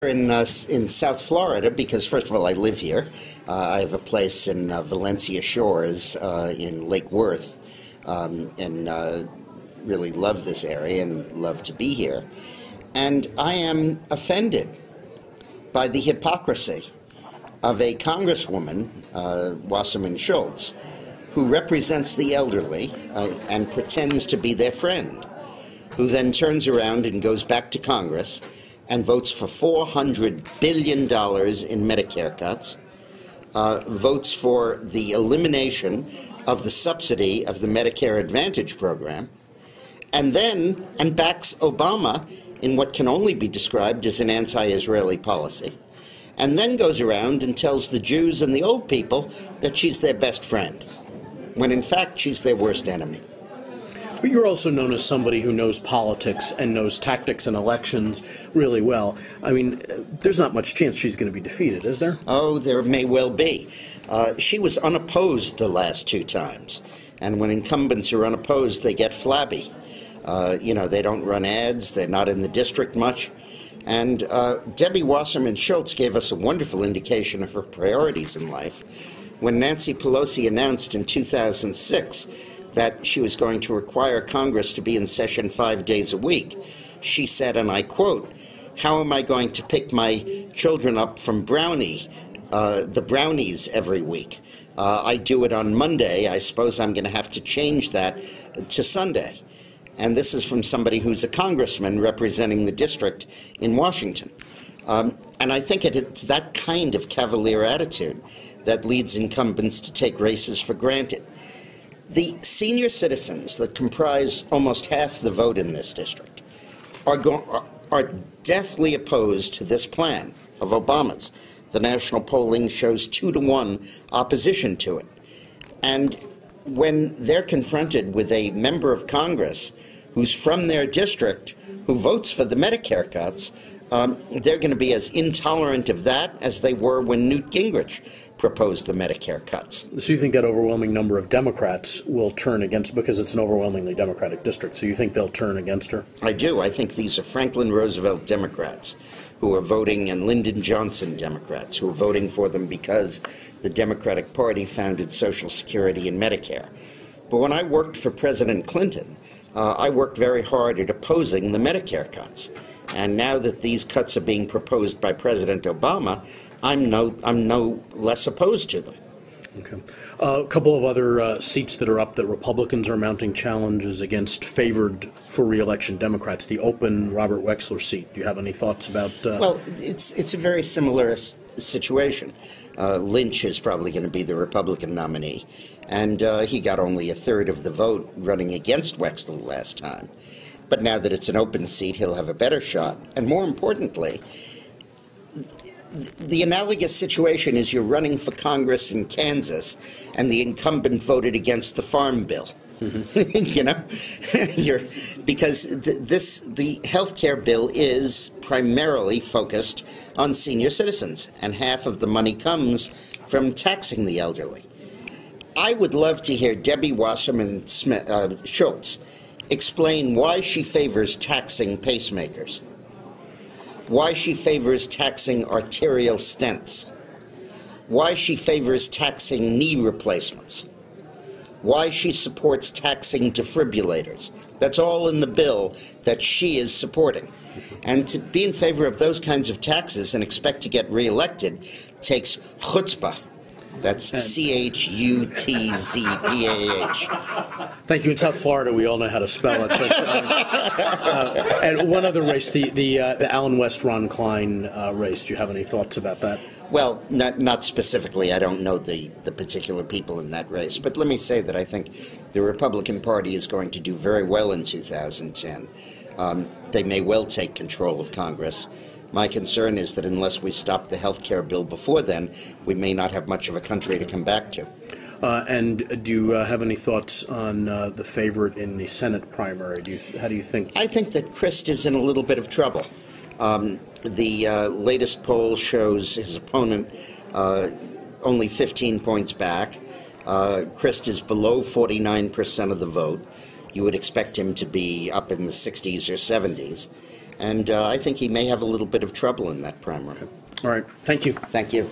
In South Florida because, first of all, I live here. I have a place in Valencia Shores in Lake Worth, and really love this area and love to be here. And I am offended by the hypocrisy of a congresswoman, Wasserman Schultz, who represents the elderly and pretends to be their friend, who then turns around and goes back to Congress and votes for $400 billion in Medicare cuts, votes for the elimination of the subsidy of the Medicare Advantage program, and backs Obama in what can only be described as an anti-Israeli policy, and then goes around and tells the Jews and the old people that she's their best friend, when in fact she's their worst enemy. But you're also known as somebody who knows politics and knows tactics and elections really well. I mean, there's not much chance she's going to be defeated, is there? Oh, there may well be. She was unopposed the last two times. And when incumbents are unopposed, they get flabby. They don't run ads. They're not in the district much. And Debbie Wasserman Schultz gave us a wonderful indication of her priorities in life when Nancy Pelosi announced in 2006 that she was going to require Congress to be in session 5 days a week. She said, and I quote, "How am I going to pick my children up from the brownies every week? I do it on Monday. I suppose I'm going to have to change that to Sunday." And this is from somebody who's a congressman representing the district in Washington. And I think it's that kind of cavalier attitude that leads incumbents to take races for granted. The senior citizens that comprise almost half the vote in this district are deathly opposed to this plan of Obama's. The national polling shows 2-to-1 opposition to it. And when they're confronted with a member of Congress who's from their district, who votes for the Medicare cuts, they're going to be as intolerant of that as they were when Newt Gingrich proposed the Medicare cuts. So you think that overwhelming number of Democrats will turn against, because it's an overwhelmingly Democratic district, so you think they'll turn against her? I do. I think these are Franklin Roosevelt Democrats who are voting, and Lyndon Johnson Democrats who are voting for them because the Democratic Party founded Social Security and Medicare. But when I worked for President Clinton, I worked very hard at opposing the Medicare cuts. And now that these cuts are being proposed by President Obama, I'm no less opposed to them. Okay. A couple of other seats that are up that Republicans are mounting challenges against favored for re-election Democrats, the open Robert Wexler seat. Do you have any thoughts about... Well, it's a very similar situation. Lynch is probably going to be the Republican nominee, and he got only a third of the vote running against Wexler last time. But now that it's an open seat, he'll have a better shot. And more importantly, the analogous situation is you're running for Congress in Kansas, and the incumbent voted against the Farm Bill. Mm-hmm. Because the health care bill is primarily focused on senior citizens, and half of the money comes from taxing the elderly. I would love to hear Debbie Wasserman Schultz explain why she favors taxing pacemakers, why she favors taxing arterial stents, why she favors taxing knee replacements, why she supports taxing defibrillators. That's all in the bill that she is supporting. And to be in favor of those kinds of taxes and expect to get reelected takes chutzpah. That's Chutzpah. Thank you. In South Florida, we all know how to spell it. But, and one other race, the Allen West Ron Klein race. Do you have any thoughts about that? Well, not specifically. I don't know the particular people in that race. But let me say that I think the Republican Party is going to do very well in 2010. They may well take control of Congress. My concern is that unless we stop the health care bill before then, we may not have much of a country to come back to. And do you have any thoughts on the favorite in the Senate primary? How do you think? I think that Christ is in a little bit of trouble. The latest poll shows his opponent only 15 points back. Christ is below 49% of the vote. You would expect him to be up in the 60s or 70s. And I think he may have a little bit of trouble in that primary. All right. Thank you. Thank you.